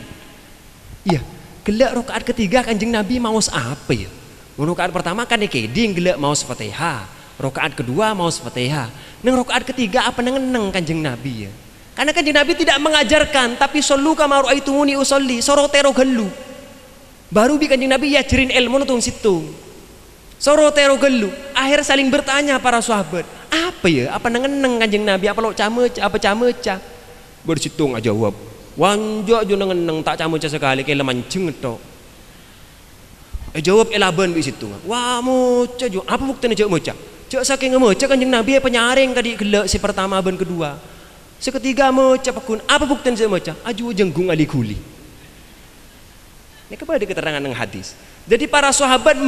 Iya, gila rakaat ketiga Kanjeng Nabi maos apa ya? Rakaat pertama kan keding gila maos Fatihah. Rakaat kedua maos Fatihah. Nang rakaat ketiga apa nengeneng Kanjeng Nabi ya? Karena Kanjeng Nabi tidak mengajarkan, tapi sallu kama ra'aitumuni usolli, sorotero gelu. Baru bi Kanjeng Nabi yajirin ilmu nutung situ. Sorotero gelu. Akhir saling bertanya para sahabat, apa ya? Apa nengeneng Kanjeng Nabi? Apa lo cameca? Apa cameca? Bersitung aja jawab. Wanjo jo nengeneng tak cameca sekali kayak lemanceng tok. Jawab elaban bi situ. Wah moca jo. Apa buktinya jo moca? Jo saking moca Kanjeng Nabi penyaring tadi gelak si pertama ban kedua. Seketiga moca pakun. Apa buktian saya moca? Aju jenggung ali guli. Ini kepada keterangan yang hadis. Jadi para sahabat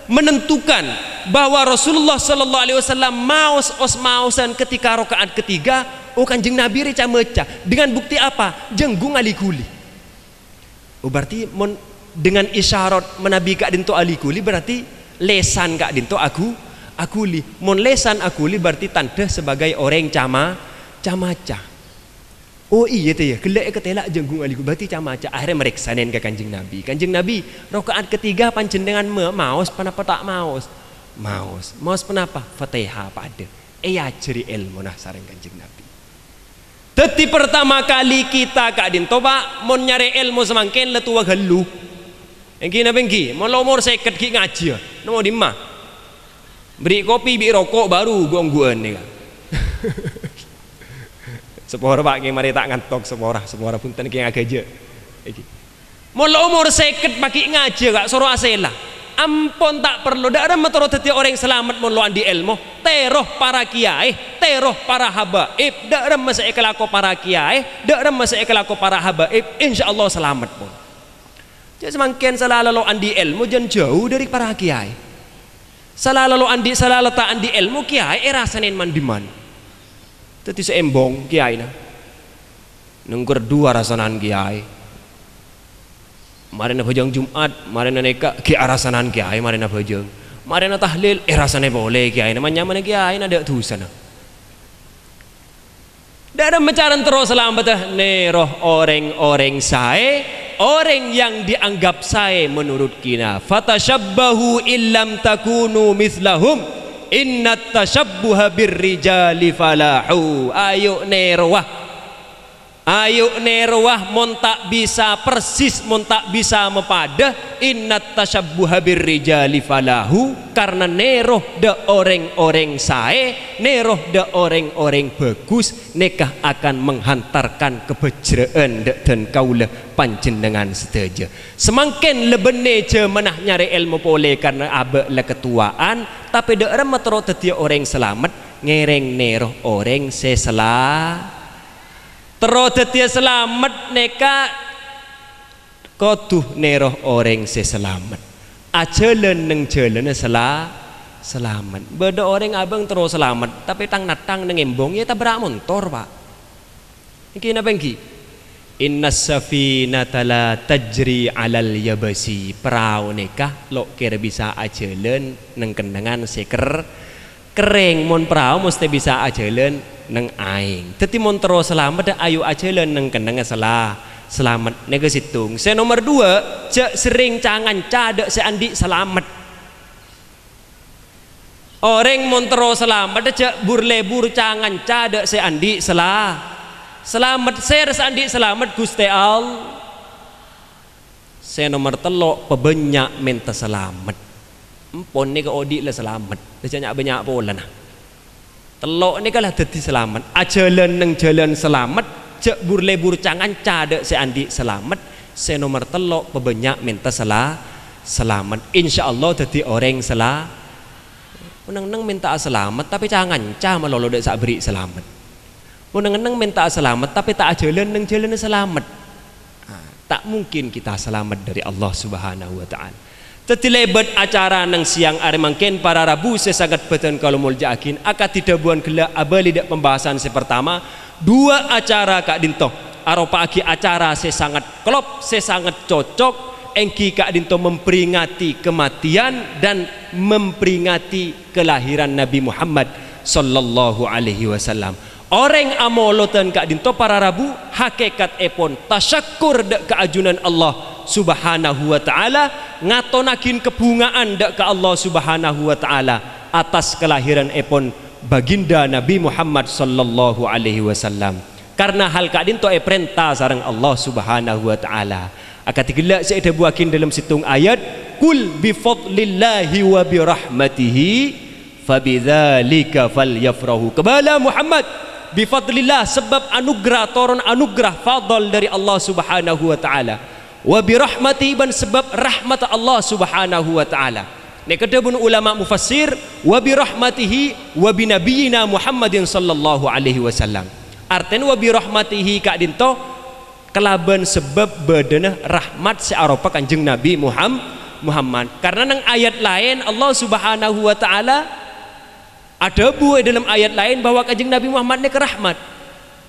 menentukan bahwa Rasulullah Sallallahu Alaihi Wasallam mausan ketika rakaat ketiga. Oh Kanjeng Nabi rica moca. Dengan bukti apa? Jenggung ali guli. Oh berarti dengan isyarat menabi kak dinto ali guli berarti lesan kak dinto aguli. Mon lesan aguli berarti tanda sebagai orang camaca. Oh iya tuh ya, gelek ketelak jenggung aliku berarti camaca. Akhirnya meriksain ke Kanjeng Nabi. Kanjeng Nabi rakaat ketiga panjenengan maos penapa tak maos? Maos penapa? Fatihah pada. Jeri ilmu nah sareng Kanjeng Nabi. Teti pertama kali kita kak din toba mon nyari ilmu semangkin letua gelu. Engki na bengki, mon umur 50 ki ngaji. Nomor 5. Beri kopi, beri rokok baru gongguan nih. Sepora pak yang mari tak ngantok sepora punten ki ngageje. Iki. Mula umur 50 pagi ngaji kak suruh asela. Ampun tak perlu dak ada metode dadi orang selamat mun lo andi ilmu. Teroh para kiai, teroh para habaib, dak ada masa kelako para kiai, dak ada masa kelako para habaib, insyaallah selamat pun. Jadi semakin salah lo andi ilmu jangan jauh dari para kiai. Salah tak andi ilmu kiai rasanin mandiman. Tadi seembong kiai na nunggur dua rasanan kiai marina bojong Jumat marina neka ki arasanan kiai marina bojong marina tahlil rasane boleh kiai namanya mana kiai na ada tusan ada mecaran terus selamat neroh orang sae orang yang dianggap sae menurut kita fatashabbahu illam takunu mithlahum innat tashabbuha birrijali falahu. Ayo nerwah mon tak bisa persis mon tak bisa mepada innat tashabbuha birrijali falahu karena neroh da orang-orang sae neroh da orang-orang bagus nekah akan menghantarkan kebejraan dan kaulah panjenengan sedaja semakin lebene je menah nyari ilmu pole karena abe le ketuaan tapi dak ada metro dadi orang selamat ngereng neroh orang terus dadi selamat neka koduh neroh orang selamat ajalan neng jalan selamat beda orang abang terus selamat tapi tang natang neng embong ya tabrak motor pak iki napa iki innas safinata la tajri alal yabasi perahu nikah lo kira bisa ajalan neng kendengan seker kering mon perahu mesti bisa ajalan neng aing teti mon terus selamat ayo ajalan neng kendengan selamat nega situng saya nomor 2 cek sering cangan cadek seandi selamat orang mon terus selamat cek burlebur cangan cadek seandi selamat saya sandi selamat Gusti Allah. Saya nomor telok pebenyak minta selamat. Empon ni ke odik lah selamat. Dia banyak pola nah. Telok ni kalah dadi selamat. Jalan nang jalan selamat. Cek burlebur cangan cadek saya andi selamat. Saya nomor telok pebenyak minta selamat. Insyaallah dadi orang menang minta selamat tapi cangan malolo dek sak beri selamat. Menang minta selamat tapi tak jalan nang jalan selamat. Tak mungkin kita selamat dari Allah Subhanahu wa taala. Tetilebat acara nang siang hari mungkin para Rabu saya sangat betul kalau mulja akin akan tidak buan gelak abali dak pembahasan pertama dua acara kak dinto aropa aki acara saya sangat klop saya sangat cocok engki kak dinto memperingati kematian dan memperingati kelahiran Nabi Muhammad sallallahu alaihi wasallam. Orang amolotan kak dinto para Rabu hakikat epon tasyakur dak keajunan Allah Subhanahu wa taala ngatonakin kebungaan dak ke Allah Subhanahu wa taala atas kelahiran epon baginda Nabi Muhammad sallallahu alaihi wasallam. Karena hal kak dinto perintah sareng Allah Subhanahu wa taala. Akan digelak saya ada buakin dalam situng ayat kul bi fadlillahi wa bi rahmatihi fabidzalika falyafrahu. Kebala Muhammad bifadlillah sebab anugerah turun anugerah fadl dari Allah Subhanahu wa taala wa birahmati ban sebab rahmat Allah Subhanahu wa taala. Nek kedebun ulama mufassir wa birahmatihi wa binabiyina Muhammadin sallallahu alaihi wasallam. Artinya wa birahmatihi kak dinto kelaban sebab badanah rahmat searopa kanjeng Nabi Muhammad. Karena nang ayat lain Allah Subhanahu wa taala ada buah dalam ayat lain bahwa kanjeng Nabi Muhammad ni kerahmat.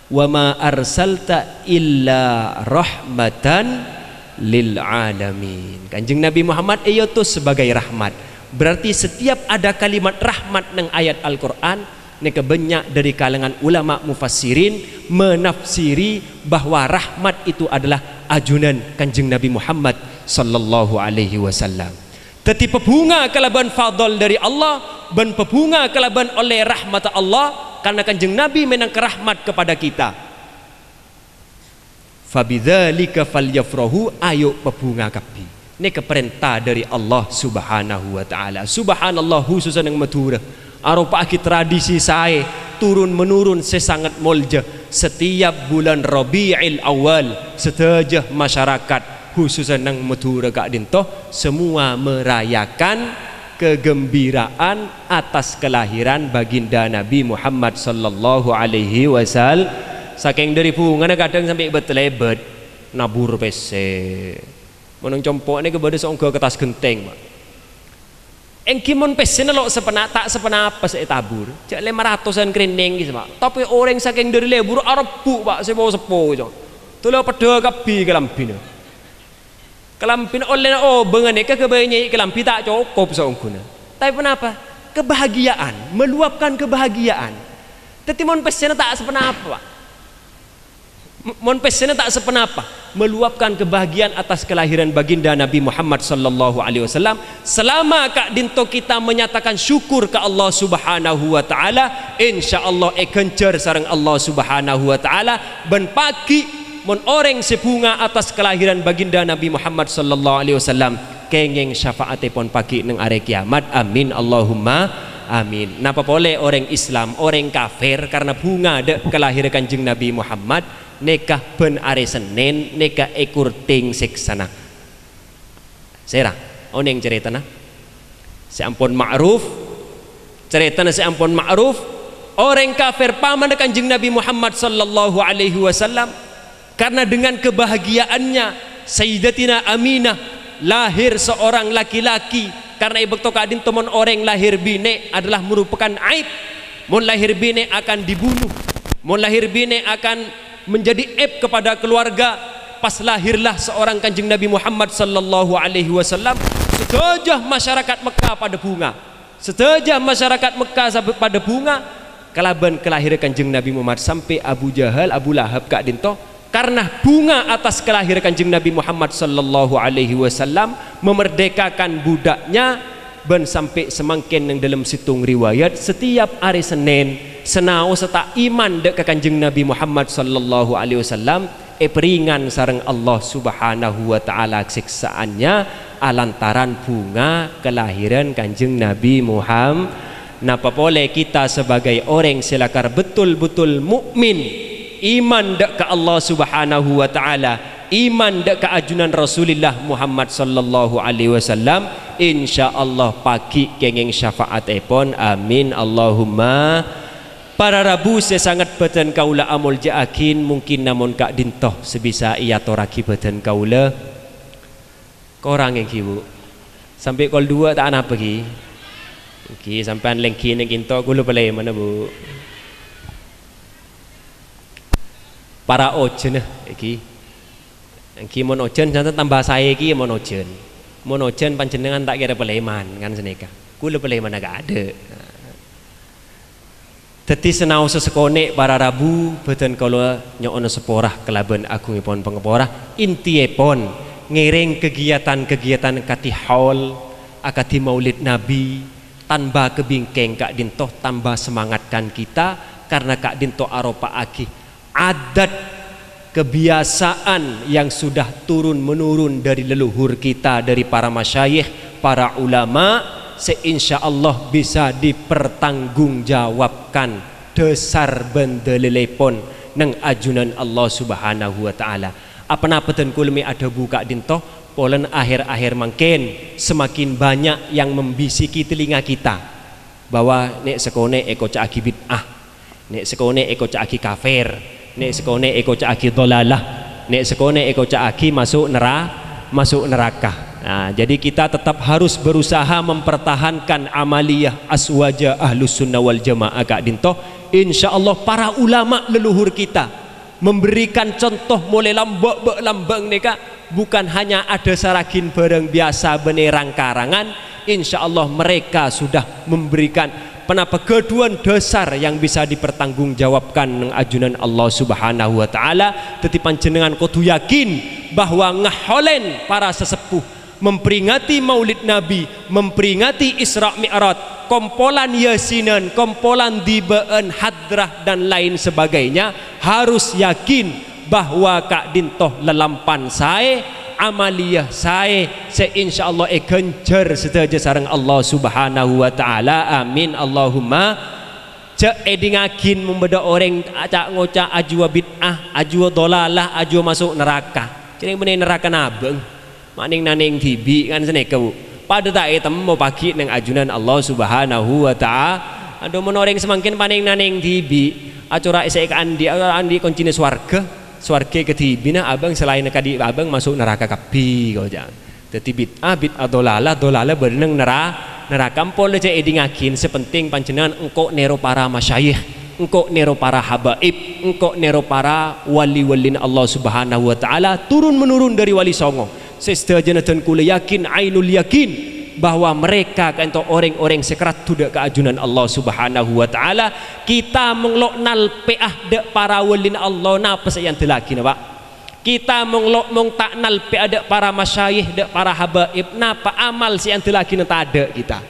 Wa ma arsalta illa rahmatan lil alamin. Kanjeng Nabi Muhammad itu sebagai rahmat. Berarti setiap ada kalimat rahmat nang ayat Al-Qur'an ni kebanyak dari kalangan ulama mufassirin menafsiri bahwa rahmat itu adalah ajunan kanjeng Nabi Muhammad sallallahu alaihi wasallam. Teti pebunga kelaban fadl dari Allah dan pebunga kelaban oleh rahmat Allah karena kanjeng Nabi menang kerahmat kepada kita. Fabidzalika falyafrahu ayo pebunga kapi. Ini keperintah dari Allah Subhanahu wa taala. Subhanallah khususan yang matura. Aropa aki tradisi saya turun menurun sesangat molja setiap bulan Rabiul Awal setajah masyarakat khususnya nang Madura kak dinto semua merayakan kegembiraan atas kelahiran baginda Nabi Muhammad sallallahu alaihi wasallam. Saking dari pungan kadang sampai betelebet nabur pese menung compok ni kepada seongga kertas genteng mak engkimon pese nelo sepena tak sepena apa saya tabur cak 500an kerening gitu mak tapi orang saking dari lebur arep bu pak sepo gitu tuh pada kabi kelambina kelampin oleh bengan ke kebanyakan kelampi tak cukup seungkuna. Tapi kenapa? Kebahagiaan, meluapkan kebahagiaan. Tetapi mon pesena tak sepenapa. Mon pesena tak sepenapa, meluapkan kebahagiaan atas kelahiran baginda Nabi Muhammad sallallahu alaihi wasallam. Selama kak dinto kita menyatakan syukur ke Allah Subhanahu wa taala, insyaallah kencer sareng Allah Subhanahu wa taala ben pagi mon orang sebunga atas kelahiran baginda Nabi Muhammad sallallahu alaihi wasallam kengeng syafaate pon pagi nang are kiamat. Amin Allahumma amin. Napa boleh orang Islam orang kafir karena bunga de kelahiran kanjeng Nabi Muhammad nekah ben are Senin nekah ekur ting seksana serang oneng ceritana seampun ma'ruf ceritana seampun ma'ruf orang kafir paman kanjeng Nabi Muhammad sallallahu alaihi wasallam karena dengan kebahagiaannya Sayyidatina Aminah lahir seorang laki-laki karena ibu tokadin teman orang lahir bine adalah merupakan aib. Mun lahir bine akan dibunuh, mun lahir bine akan menjadi aib kepada keluarga. Pas lahirlah seorang kanjeng Nabi Muhammad sallallahu alaihi wasallam setajah masyarakat Mekah pada bunga, setajah masyarakat Mekah pada bunga kelaban kelahiran kanjeng Nabi Muhammad sampai Abu Jahal Abu Lahab kak dinto karena bunga atas kelahiran kanjeng Nabi Muhammad sallallahu alaihi wasallam memerdekakan budaknya ben sampai semangkin yang dalam situng riwayat setiap hari Senin senau serta iman dek ke Kanjeng Nabi Muhammad sallallahu alaihi wasallam peringan sareng Allah Subhanahu wa taala siksaannya alantaran bunga kelahiran Kanjeng Nabi Muhammad. Napa boleh kita sebagai orang selakar betul-betul mukmin iman dek ke Allah Subhanahu wa taala, iman dek ke ajunan Rasulullah Muhammad sallallahu alaihi wasallam, insyaallah pagi kenging syafaat epon, amin Allahumma. Para Rabu saya sangat beten kaula amul jaakin mungkin namun kak dintoh sebisa ia toraki beten kaula korang yang kibu sampai kol dua tak ana pergi ki sampai lengki yang kinto gulu pelai mana bu para ojen ki mon ojen jangan tambah saya ki mon ojen panjenengan tak kira peleman kan seneka gulu pelai mana gak ada. Teti senau sesekone para Rabu beten kalau nyono seporah kelaban agungipun pengeporah intiepon ngiring kegiatan-kegiatan kati haul akati maulid Nabi tanpa kebingkeng kak dintoh tambah semangatkan kita karena kak dintoh aropa aki adat kebiasaan yang sudah turun menurun dari leluhur kita dari para masyayikh para ulama seinsyaallah bisa dipertanggungjawabkan dasar bendelepon nang ajunan Allah Subhanahu wa taala. Apa napeten kulmi ada buka dintoh polen akhir-akhir mangken semakin banyak yang membisiki telinga kita bahwa nek sekone eko caaki bid'ah, nek sekone eko caaki kafir, nek sekone eko caaki dolalah, nek sekone eko caaki masuk neraka. Nah, jadi kita tetap harus berusaha mempertahankan amaliyah aswaja ahlus sunnah wal jamaah kak dintoh. Insyaallah para ulama leluhur kita memberikan contoh mulai lambang neka bukan hanya ada saragin barang biasa benerang karangan. Insyaallah mereka sudah memberikan penapegaduan dasar yang bisa dipertanggungjawabkan dengan ajunan Allah Subhanahu wa taala. Tetipan jenengan kudu yakin bahwa ngaholen para sesepuh memperingati maulid Nabi, memperingati Isra Mi'raj, kompolan Yasinan, kompolan Dibaan, Hadrah dan lain sebagainya, harus yakin bahwa kak dintoh lelampan saya, amaliyah saya insyaallah genjar sedaja sareng Allah Subhanahu wa taala, amin Allahumma. Cek edingagin membeda orang acak ngocak ajwa bid'ah, ajwa dolalah, ajwa masuk neraka. Jadi bener neraka nabeng maning naning tibi kan seneka bu pada tak etam mau pagi neng ajunan Allah Subhanahu wa taala. Aduh menoreng semakin paning naning tibi acura esek andi koncine swarga ke tibi na abang selain kadi abang masuk neraka kapi kau jangan dadi bid'ah dolalah berenang neraka pol aja edingakin sepenting panjenengan engkau nero para masyayikh, engkau nero para habaib, engkau nero para wali-walin Allah Subhanahu wa taala turun menurun dari wali songo. Sesedajan kula yakin ainul yakin bahwa mereka kanto orang-orang sekerat tudak keajunan Allah Subhanahu wa taala. Kita mengloknal peah dek para walin Allah napa sayan delaki na Pak. Kita menglok taknal peah dek para masyayikh dek para habaib napa amal sayan delaki na tada kita.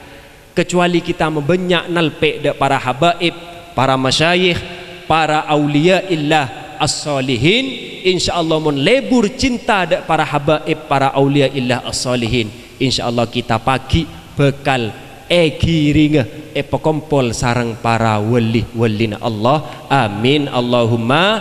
Kecuali kita membenyak nalpe dek para habaib, para masyayikh, para aulia illah as-salihin, insyaallah mun lebur cinta dak para habaib para aulia illah as-salihin, insyaallah kita pagi bekal giringa pekompol sarang para wali-walina Allah, amin Allahumma.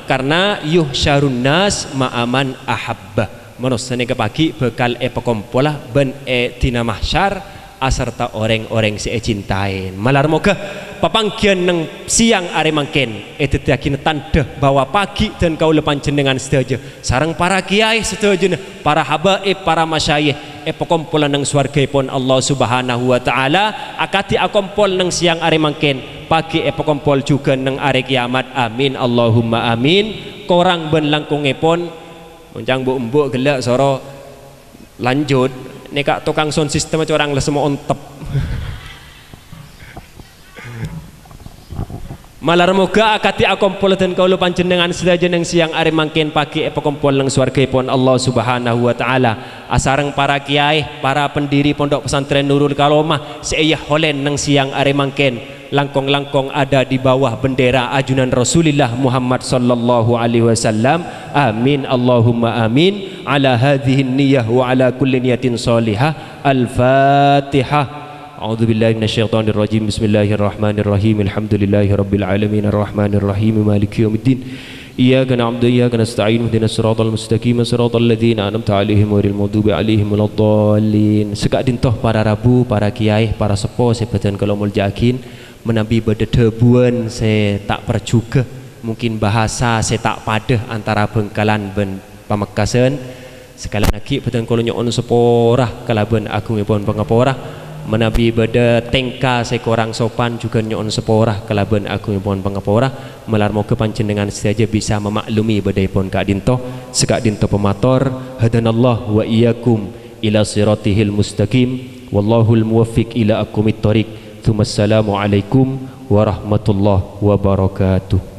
Karena yuhsyarun nas ma'aman ahabba menusane ke pagi bekal pekompolah ben dina mahsyar aserta orang-orang si cintain malar moga papanggian neng siang are mangken yakin tanda bahwa pagi dan kau lepan jenengan sedaja sarang para kiai sedaja para habaib para masyayikh pekompolan neng swargaipun Allah Subhanahu wa taala akati akompol neng siang are mangken pagi pekompol juga neng are kiamat, amin Allahumma amin. Korang ben langkungipun muncang mbok gelak soro lanjut neka tukang sound system orang lah semua ontep malar moga akati akompol dan kaula panjenengan sedaja nang siang are mangken pagi pekompol nang swargaipun Allah Subhanahu wa taala asareng para kiai para pendiri pondok pesantren Nurul Kalomah seiyah holen nang siang are mangken langkong-langkong ada di bawah bendera ajunan Rasulullah Muhammad sallallahu alaihi wasallam. Amin Allahumma amin. Ala hadhihi niyyah wa ala kulli niyatin salihah. Al-Fatihah. A'udzu billahi minasyaitonir rajim. Bismillahirrahmanirrahim. Alhamdulillahirabbil alamin arrahmanir rahim maliki yaumiddin. Iyyaka na'budu wa iyyaka nasta'in ihdinas siratal mustaqim siratal ladzina an'amta 'alaihim ghairil maghdubi 'alaihim waladdallin. Sekak dintoh para rabu, para kiai, para sepo sebatan kalau muljakin menabi bededebuan saya tak perjuga. Mungkin bahasa saya tak padah antara Bengkalan ben Pamekasan. Sekali lagi betan kalau nyon seporah kalaban agungipun pangaporah. Menabi beda tengka sekorang sopan juga nyon seporah kalaban agungipun pangaporah. Melarmo kepanjenengan saja bisa memaklumi badaipun Kak Dinto sekak Dinto pemator. Hadanallah wa iyyakum ila siratihil mustaqim wallahul muwaffiq ila aqwamit thoriq. Assalamualaikum warahmatullahi wabarakatuh.